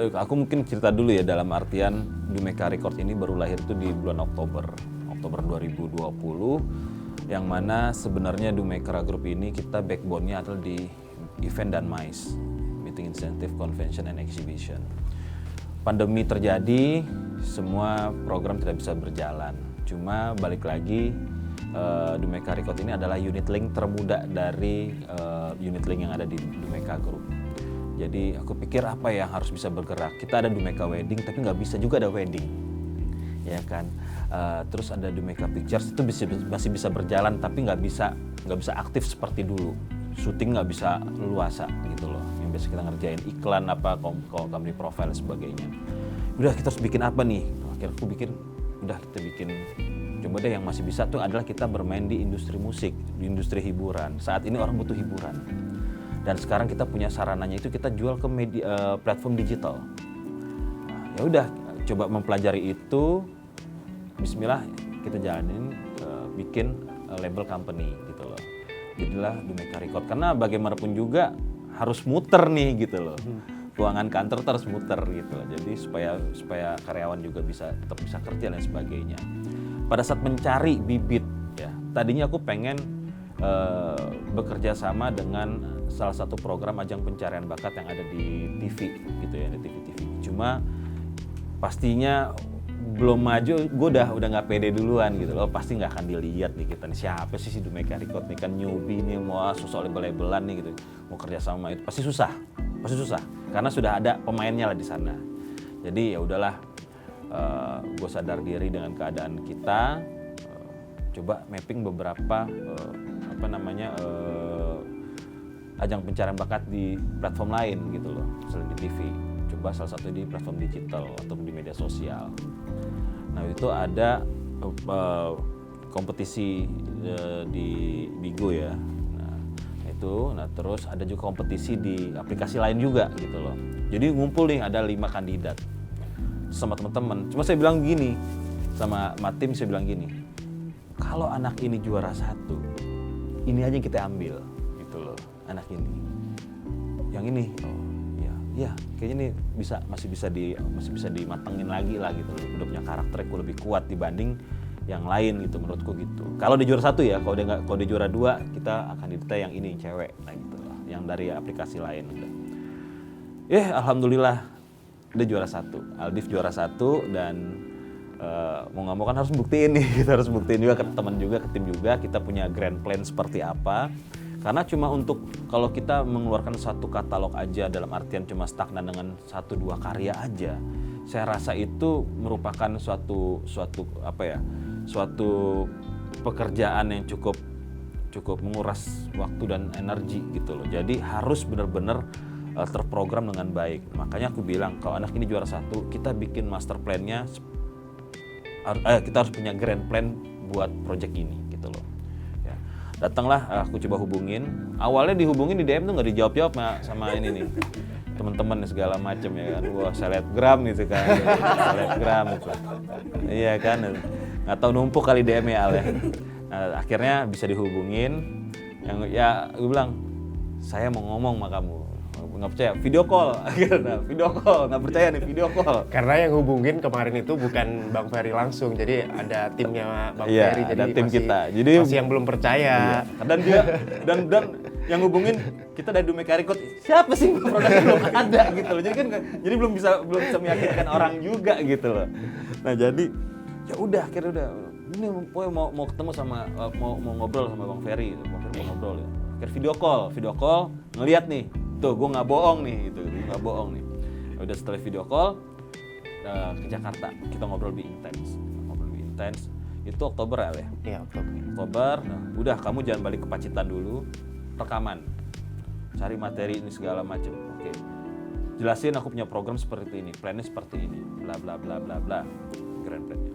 Aku mungkin cerita dulu ya, dalam artian Dumeka Record ini baru lahir itu di bulan Oktober 2020, yang mana sebenarnya Dumeka Group ini kita backbone-nya adalah di event dan MICE, Meeting Incentive Convention and Exhibition. Pandemi terjadi, semua program tidak bisa berjalan. Cuma balik lagi, Dumeka Record ini adalah unit link termuda dari unit link yang ada di Dumeka Group. Jadi aku pikir apa yang harus bisa bergerak. Kita ada Dumeka Wedding, tapi nggak bisa juga ada wedding, ya kan. Terus ada Dumeka Pictures, itu masih bisa berjalan, tapi nggak bisa aktif seperti dulu. Syuting nggak bisa leluasa gitu loh. Yang biasa kita ngerjain iklan apa, company profile sebagainya. Udah, kita harus bikin apa nih? Akhirnya aku bikin, udah kita bikin. Coba deh yang masih bisa tuh adalah kita bermain di industri musik, di industri hiburan. Saat ini orang butuh hiburan. Dan sekarang kita punya sarananya itu kita jual ke platform digital. Nah, ya udah, coba mempelajari itu. Bismillah kita jalanin, bikin label company gitu loh. Jadilah Dumeka Record, karena bagaimanapun juga harus muter nih gitu loh. Keuangan kantor terus muter gitu loh. Jadi supaya karyawan juga tetap bisa kerja dan sebagainya. Pada saat mencari bibit ya, tadinya aku pengen bekerja sama dengan salah satu program ajang pencarian bakat yang ada di TV gitu ya, di TV. Cuma pastinya belum maju, gue udah nggak pede duluan gitu loh. Pasti nggak akan dilihat nih kita nih, siapa sih si Dumeka Record nih, kan newbie nih, mau susah label-labelan nih gitu, mau kerja sama itu pasti susah karena sudah ada pemainnya lah di sana. Jadi ya udahlah, gue sadar diri dengan keadaan kita, coba mapping beberapa ajang pencarian bakat di platform lain gitu loh, selain di TV. Coba salah satu di platform digital atau di media sosial. Nah itu ada kompetisi di Bigo ya. Nah terus ada juga kompetisi di aplikasi lain juga gitu loh. Jadi ngumpul nih, ada 5 kandidat sama teman-teman. Cuma saya bilang gini sama tim, saya bilang gini, kalau anak ini juara 1, ini aja yang kita ambil gitu loh, anak ini. Yang ini, ya kayaknya ini masih bisa dimatengin lagi lah gitu loh. Udah punya karakter yang lebih kuat dibanding yang lain gitu, menurutku gitu. Kalau dia juara 1 ya, kalau dia juara 2, kita akan dideta yang ini, cewek lah gitu loh, yang dari aplikasi lain udah. Alhamdulillah dia juara 1, Aldif juara 1, dan mau nggak mau kan harus buktiin nih, kita harus buktiin juga ke teman juga, ke tim juga, kita punya grand plan seperti apa. Karena cuma untuk kalau kita mengeluarkan satu katalog aja, dalam artian cuma stagnan dengan 1-2 karya aja, saya rasa itu merupakan suatu pekerjaan yang cukup menguras waktu dan energi gitu loh. Jadi harus benar-benar terprogram dengan baik. Makanya aku bilang kalau anak ini juara 1, kita bikin master plan-nya, kita harus punya grand plan buat project ini gitu loh. Ya. Datanglah, aku coba hubungin. Awalnya dihubungin di DM tuh nggak dijawab-jawab sama ini nih, teman-teman segala macam ya kan. Wah, selebgram gitu kan, selebgram gitu. Iya kan, nggak tahu numpuk kali DM ya Al ya. Nah, akhirnya bisa dihubungin. Gue bilang, saya mau ngomong sama kamu. Nggak percaya, video call. Akhirnya video call, nggak percaya nih, video call. Karena yang hubungin kemarin itu bukan Bang Ferry langsung, jadi ada timnya Bang Ferry, jadi ada tim kita. Jadi masih yang belum percaya. Dan dia dan yang hubungin kita dari Dumeka Record, siapa sih, produknya belum ada gitu loh. Jadi belum bisa meyakinkan orang juga gitu loh. Nah jadi ya udah, akhirnya udah ini mau ketemu sama mau ngobrol sama Bang Ferry. Bang Ferry mau ngobrol ya. Akhirnya video call ngelihat nih. Tuh, gue nggak bohong nih, nih. Udah setelah video call ke Jakarta, kita ngobrol lebih intens. Itu Oktober ya? Iya, Oktober. Nah, udah, kamu jangan balik ke Pacitan dulu, rekaman, cari materi ini segala macam. Oke. Jelasin aku punya program seperti ini, plannya seperti ini, bla bla bla bla bla, grand plan-nya.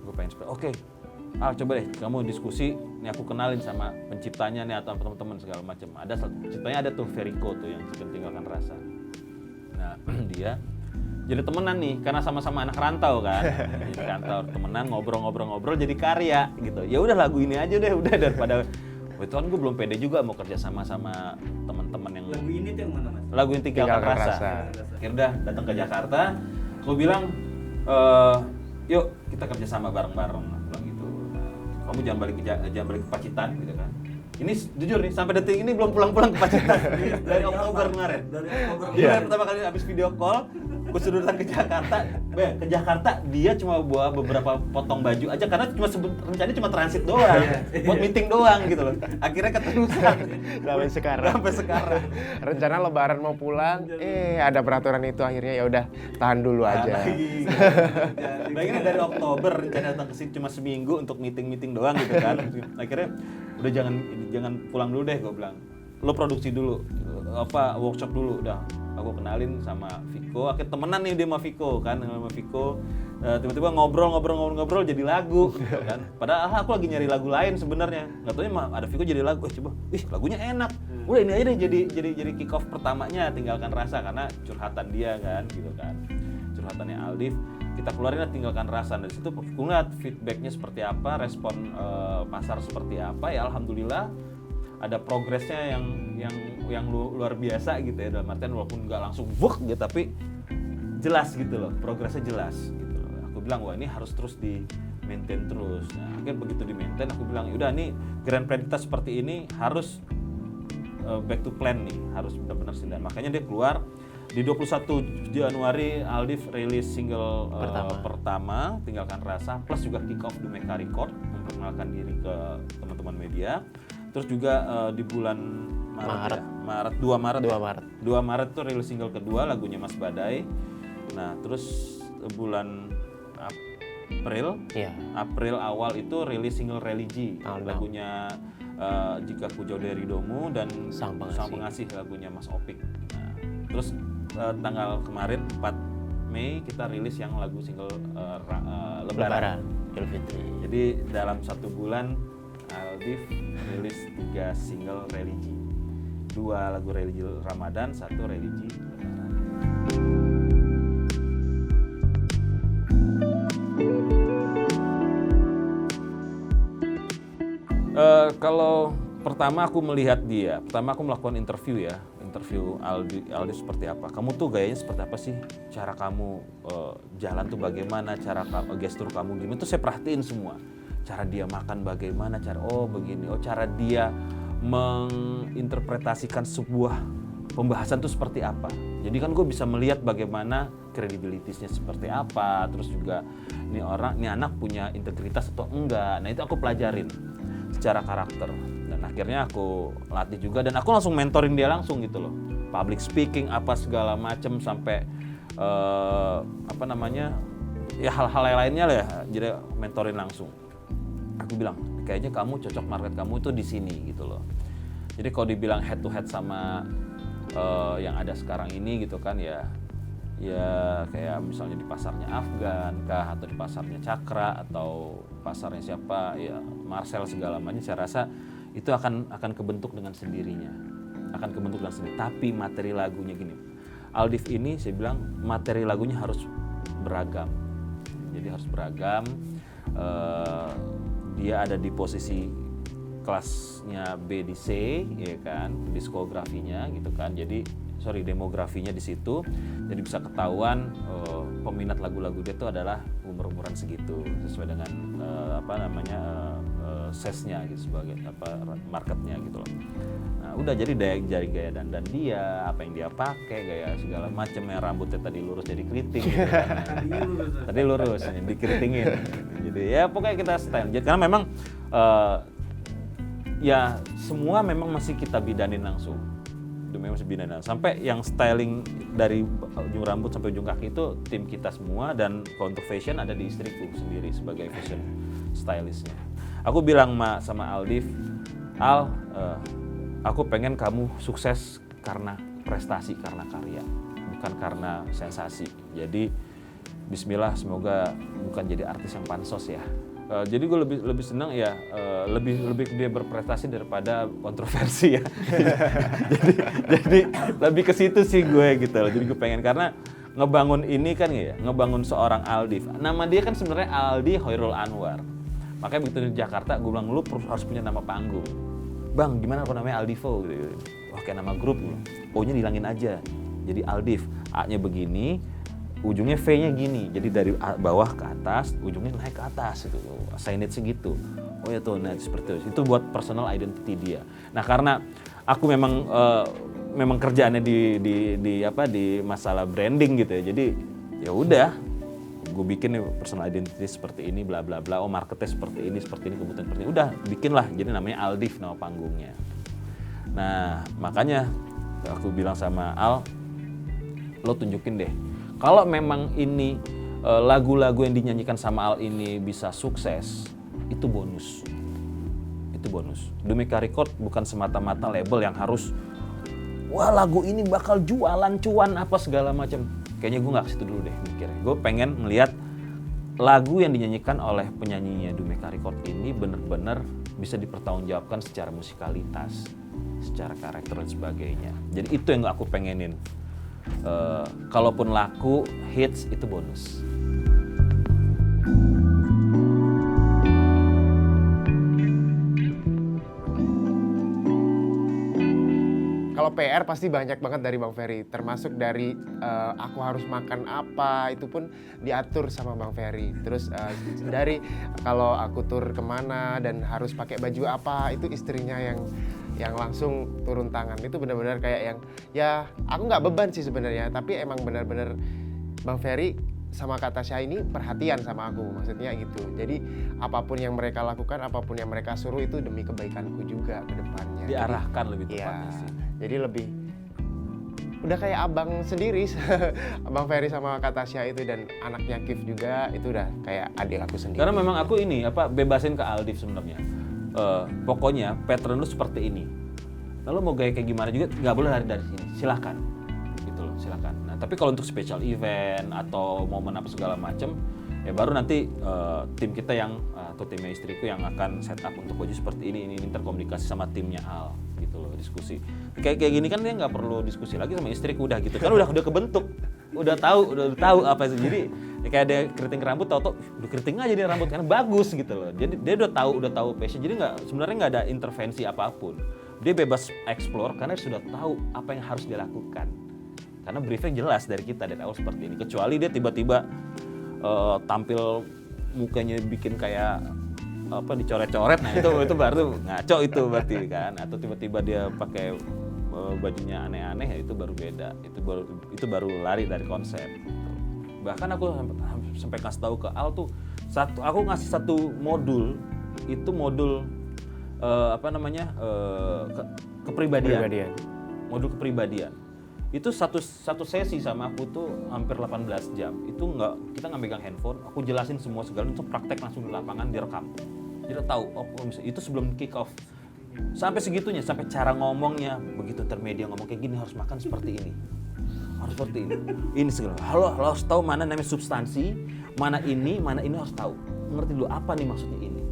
Gue pengen seperti, oke. Coba deh kamu diskusi, nih aku kenalin sama penciptanya nih atau teman-teman segala macam. Ada penciptanya, ada tuh Veriko tuh yang tinggalkan rasa. Nah dia jadi temenan nih, karena sama-sama anak rantau kan. Jadi kantor temenan, ngobrol jadi karya gitu. Ya udah, lagu ini aja deh, udah, daripada Itu kan gue belum pede juga mau kerja sama teman-teman yang Lagu ini tuh yang mana mas? lagu yang Tinggalkan Tinggalkan Rasa. Rasa. Akhirnya udah datang ke Jakarta, gue bilang, yuk kita kerja sama bareng-bareng, aku bilang gitu. Kamu jangan balik ke Pacitan gitu kan. Ini jujur nih, sampai detik ini belum pulang-pulang ke Pacitan dari Oktober kemarin. Dari Oktober Dia pertama kali habis video call, gue suruh datang ke Jakarta, dia cuma bawa beberapa potong baju aja karena rencananya cuma transit doang, buat meeting doang gitu loh. Akhirnya keterusan Sampai sekarang. sampai sekarang. Rencana Lebaran mau pulang, ada peraturan itu akhirnya ya udah tahan dulu aja. Bayangin dari Oktober rencana datang ke sini cuma seminggu untuk meeting doang gitu kan. Akhirnya udah jangan pulang dulu deh, gue bilang. Lo produksi dulu, workshop dulu, udah. Aku kenalin sama Viko, akhirnya temenan nih dia sama Viko kan, sama Viko. Tiba-tiba ngobrol jadi lagu gitu kan. Padahal aku lagi nyari lagu lain sebenarnya. Nggak taunya ada Viko jadi lagu. Coba, lagunya enak. Udah ini aja deh jadi kick off pertamanya Tinggalkan Rasa karena curhatan dia kan gitu kan. Curhatannya Aldif, kita keluarin Tinggalkan Rasa. Dari situ aku ngeliat feedbacknya seperti apa, respon pasar seperti apa. Ya alhamdulillah ada progresnya yang luar biasa gitu ya, dalam artian walaupun nggak langsung wuk gitu tapi jelas gitu loh, progresnya jelas gitu loh. Aku bilang wah ini harus terus di maintain terus. Nah, akhirnya begitu di maintain aku bilang udah nih grand plan kita seperti ini harus back to plan nih, harus benar-benar silat. Makanya dia keluar di 21 Januari Aldif rilis single pertama Tinggalkan Rasa plus juga kick off Dumeka Record memperkenalkan diri ke teman-teman media. Terus juga di bulan Maret 2 Maret tuh rilis single kedua lagunya Mas Badai. Nah, terus bulan April awal itu rilis single Religi, lagunya Jika Ku Jauh Dari Ridomu dan Sang Pengasih lagunya Mas Opik. Nah, terus tanggal kemarin 4 Mei kita rilis yang lagu single Lebaran Idul Fitri. Jadi dalam 1 bulan Aldif rilis 3 single religi, 2 lagu religi Ramadan, 1 religi Lebaran. Kalau pertama aku melakukan interview Aldi seperti apa. Kamu tuh gayanya seperti apa sih? Cara kamu jalan tuh bagaimana? Cara gestur kamu gimana? Itu saya perhatiin semua. Cara dia makan bagaimana, cara dia menginterpretasikan sebuah pembahasan itu seperti apa. Jadi kan gue bisa melihat bagaimana kredibilitasnya seperti apa, terus juga ini anak punya integritas atau enggak. Nah itu aku pelajarin secara karakter dan akhirnya aku latih juga dan aku langsung mentorin dia langsung gitu loh. Public speaking apa segala macem sampai hal-hal lainnya lah ya, jadi mentorin langsung. Aku bilang, kayaknya kamu cocok market kamu itu di sini gitu loh. Jadi kalau dibilang head to head sama yang ada sekarang ini gitu kan ya kayak misalnya di pasarnya Afgan kah atau di pasarnya Cakra atau pasarnya siapa ya Marcel segala macam, saya rasa itu akan kebentuk dengan sendirinya. Tapi materi lagunya gini. Aldif ini saya bilang materi lagunya harus beragam. Jadi harus beragam. Dia ada di posisi kelasnya B di C, ya kan, diskografinya gitu kan. Demografinya di situ. Jadi bisa ketahuan peminat lagu-lagu dia itu adalah umur-umuran segitu sesuai dengan size-nya gitu sebagai marketnya gitu loh. Nah, udah jadi gaya dandan dia, apa yang dia pakai, gaya segala macam, yang rambutnya tadi lurus jadi keriting gitu kan. Tadi lurus dikeritingin. Jadi ya pokoknya kita style. Jadi karena memang ya semua memang masih kita bidanin langsung. Sampai yang styling dari ujung rambut sampai ujung kaki itu tim kita semua, dan kalau untuk fashion ada di istriku sendiri sebagai fashion stylistnya. Aku bilang sama Aldif, aku pengen kamu sukses karena prestasi, karena karya, bukan karena sensasi. Jadi bismillah, semoga bukan jadi artis yang pansos ya. Jadi gue lebih senang ya lebih dia berprestasi daripada kontroversi ya. jadi lebih ke situ sih gue gitu loh. Jadi gue pengen, karena ngebangun ini kan ya, ngebangun seorang Aldif. Nama dia kan sebenarnya Aldi Hoirul Anwar. Makanya begitu di Jakarta gue bilang lu harus punya nama panggung. Bang gimana kalau namanya Aldivo gitu. Wah kayak nama grup gitu. O-nya dihilangin aja jadi Aldiv, A-nya begini, ujungnya V-nya gini, jadi dari bawah ke atas, ujungnya naik ke atas itu, signage segitu. Oh ya tuh, nah seperti itu buat personal identity dia. Nah karena aku memang kerjaannya di masalah branding gitu ya, jadi ya udah, gue bikin nih personal identity seperti ini, bla bla bla. Oh marketnya seperti ini, kebutuhan seperti ini. Udah bikin lah, jadi namanya Aldiv nama panggungnya. Nah makanya aku bilang sama Al, lo tunjukin deh. Kalau memang ini lagu-lagu yang dinyanyikan sama Al ini bisa sukses, itu bonus. Itu bonus. Dumeka Record bukan semata-mata label yang harus, wah lagu ini bakal jualan cuan apa segala macam. Kayaknya gue nggak ke situ dulu deh mikirnya. Gue pengen melihat lagu yang dinyanyikan oleh penyanyinya Dumeka Record ini benar-benar bisa dipertanggungjawabkan secara musikalitas, secara karakter dan sebagainya. Jadi itu yang aku pengenin. Kalaupun laku, hits itu bonus. Kalau PR pasti banyak banget dari Bang Ferry, termasuk dari aku harus makan apa, itu pun diatur sama Bang Ferry. Terus dari kalau aku tur kemana dan harus pakai baju apa, itu istrinya yang langsung turun tangan. Itu benar-benar kayak yang, ya aku nggak beban sih sebenarnya, tapi emang benar-benar Bang Ferry sama Kak Tasya ini perhatian sama aku, maksudnya gitu. Jadi apapun yang mereka lakukan, apapun yang mereka suruh itu demi kebaikanku juga ke depannya. Diarahkan lebih tepatnya sih. Jadi lebih udah kayak abang sendiri, Bang Ferry sama Kak Tasya itu, dan anaknya Kif juga itu udah kayak adik aku sendiri. Karena memang aku ini bebasin ke Aldiv sebenarnya. Pokoknya pattern lu seperti ini. Lalu mau gaya kayak gimana juga nggak boleh lari dari sini. Silakan, gitu loh, silakan. Nah tapi kalau untuk special event atau momen apa segala macam, ya baru nanti tim kita atau timnya istriku yang akan set up untuk baju seperti ini terkomunikasi sama timnya Al, gitu loh, diskusi. Kayak gini kan dia nggak perlu diskusi lagi sama istriku, udah gitu kan, udah kebentuk, udah tahu apa sih. Jadi ya kayak ada keriting rambut, tau udah keriting aja dia rambut karena bagus gitu loh. Jadi dia udah tahu passion. Jadi sebenarnya nggak ada intervensi apapun. Dia bebas explore karena dia sudah tahu apa yang harus dia lakukan. Karena briefnya jelas dari kita dari awal seperti ini. Kecuali dia tiba-tiba tampil mukanya bikin kayak dicoret-coret, nah itu baru ngaco itu berarti kan. Atau tiba-tiba dia pakai bajunya aneh-aneh, ya itu baru beda. Itu baru lari dari konsep. Bahkan aku sampai kasih tahu ke Al tuh, aku ngasih satu modul, itu modul kepribadian. Modul kepribadian. Itu satu sesi sama aku tuh hampir 18 jam. Itu kita nggak megang handphone, aku jelasin semua segala, itu praktek langsung di lapangan, direkam. Jadi tahu, itu sebelum kick off. Sampai segitunya, sampai cara ngomongnya, begitu intermedia ngomong kayak gini harus makan seperti ini. Harus seperti ini. Ini segala. Harus tahu mana namanya substansi, mana ini harus tahu. Ngerti dulu apa nih maksudnya ini.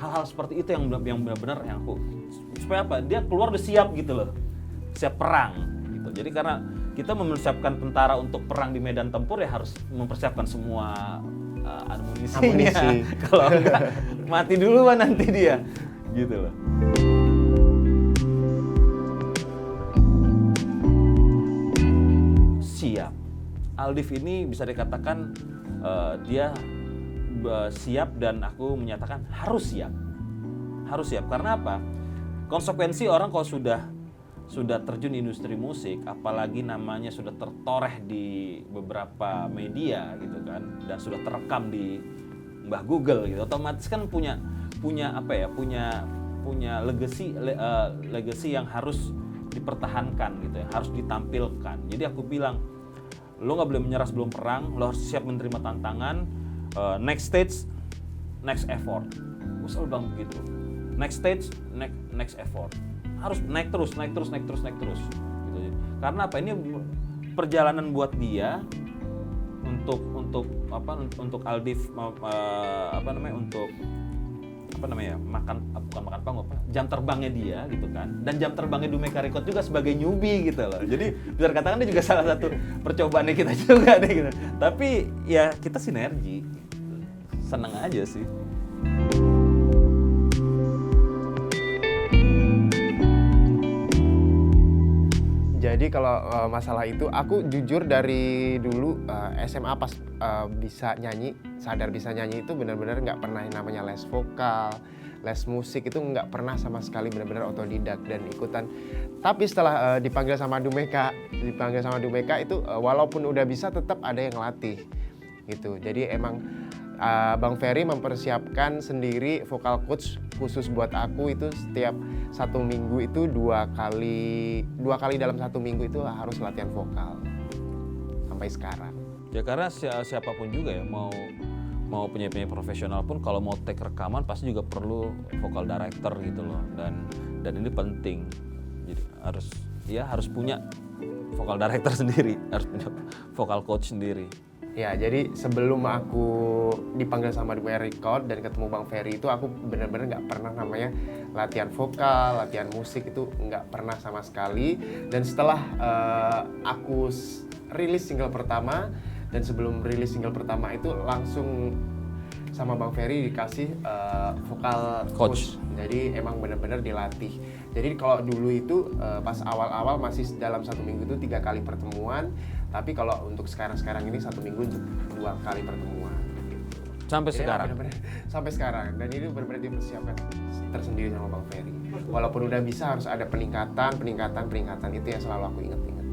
Hal-hal seperti itu yang benar-benar yang aku, supaya apa? Dia keluar udah siap gitu loh. Siap perang gitu. Jadi karena kita mempersiapkan tentara untuk perang di medan tempur, ya harus mempersiapkan semua amunisi. Kalau enggak mati duluan nanti dia gitu loh. Siap. Aldiv ini bisa dikatakan dia siap, dan aku menyatakan harus siap. Harus siap karena apa? Konsekuensi orang kalau sudah terjun di industri musik, apalagi namanya sudah tertoreh di beberapa media gitu kan, dan sudah terekam di Mbah Google gitu, otomatis kan punya legacy yang harus dipertahankan gitu ya, harus ditampilkan. Jadi aku bilang, lo nggak boleh menyerah sebelum perang, lo harus siap menerima tantangan. Next stage, next effort. Gue selalu bilang begitu. Next stage, next effort. Harus naik terus gitu. Karena apa? Ini perjalanan buat dia untuk Aldiv bukan makan panggung, jam terbangnya dia gitu kan, dan jam terbangnya Dumeka Record juga sebagai newbie gitu loh. Jadi bisa dikatakan dia juga salah satu percobaannya kita juga deh gitu. Tapi ya kita sinergi, seneng aja sih. Jadi kalau masalah itu, aku jujur dari dulu SMA pas bisa nyanyi, sadar bisa nyanyi itu benar-benar nggak pernah yang namanya les vokal, les musik itu nggak pernah sama sekali, benar-benar otodidak dan ikutan. Tapi setelah dipanggil sama Dumeka itu walaupun udah bisa tetap ada yang ngelatih gitu. Jadi emang Bang Ferry mempersiapkan sendiri vokal coach khusus buat aku itu setiap 1 minggu itu dua kali dalam 1 minggu itu harus latihan vokal sampai sekarang. Ya karena siapapun juga ya mau penyanyi profesional pun kalau mau take rekaman pasti juga perlu vokal director gitu loh, dan ini penting. Jadi harus punya vokal director sendiri, harus punya vokal coach sendiri. Ya, jadi sebelum aku dipanggil sama Dumeka Record dan ketemu Bang Ferry itu aku benar-benar nggak pernah namanya latihan vokal, latihan musik itu nggak pernah sama sekali. Dan setelah aku rilis single pertama dan sebelum rilis single pertama itu langsung sama Bang Ferry dikasih vokal coach. Jadi emang benar-benar dilatih. Jadi kalau dulu itu pas awal-awal masih dalam 1 minggu itu 3 kali pertemuan. Tapi kalau untuk sekarang ini 1 minggu untuk 2 kali pertemuan. Sampai Jadi sekarang? Sampai sekarang. Dan ini benar-benar dipersiapkan tersendiri sama Bang Ferry. Walaupun udah bisa harus ada peningkatan itu yang selalu aku ingat-ingat.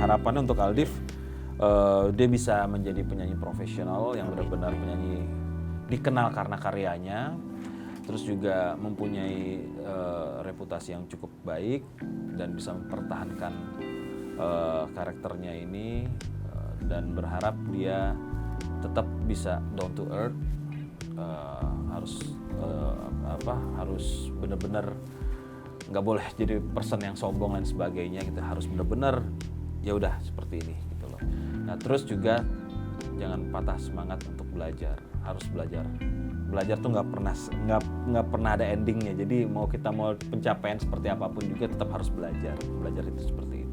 Harapannya untuk Aldif, dia bisa menjadi penyanyi profesional yang benar-benar penyanyi dikenal karena karyanya, terus juga mempunyai reputasi yang cukup baik dan bisa mempertahankan karakternya ini, dan berharap dia tetap bisa down to earth, harus benar-benar nggak boleh jadi person yang sombong dan sebagainya gitu, harus benar-benar ya udah seperti ini gitu loh. Nah terus juga jangan patah semangat untuk belajar, harus belajar tuh nggak pernah ada endingnya. Jadi mau pencapaian seperti apapun juga tetap harus belajar itu seperti itu.